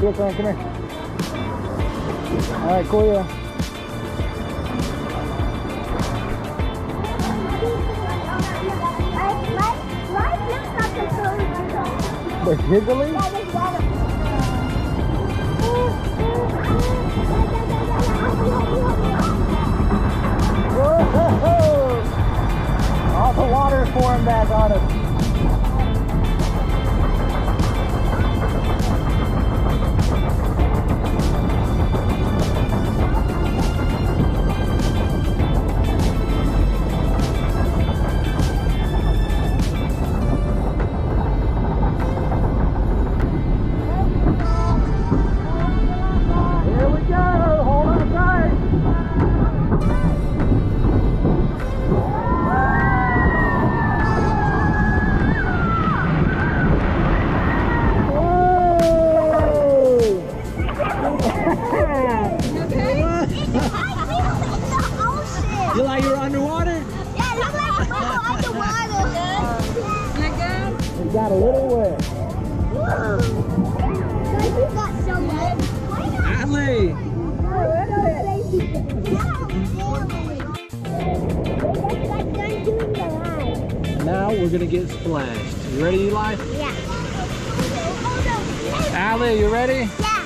Here, come here. All right, cool, yeah. They're giggling? Whoa! All the water is pouring back on us. You like you're underwater? Yeah, look like we're underwater. You're good? It got a little wet. Guys, you got so wet. Adley! Now we're gonna get splashed. You ready, Eli? Yeah. Adley, you ready? Yeah.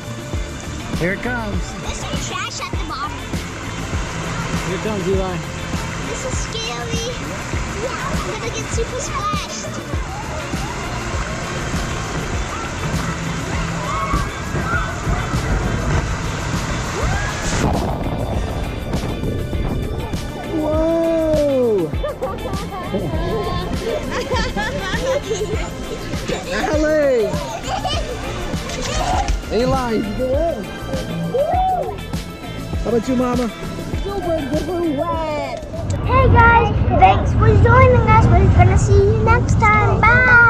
Here it comes. There's some trash at the bottom. Here it comes, Eli. This is scary. Yeah, I'm gonna get super splashed. Whoa! Adley! Eli, you get wet. How about you, Mama? Super wet. Hey guys, thanks for joining us. We're gonna see you next time. Bye.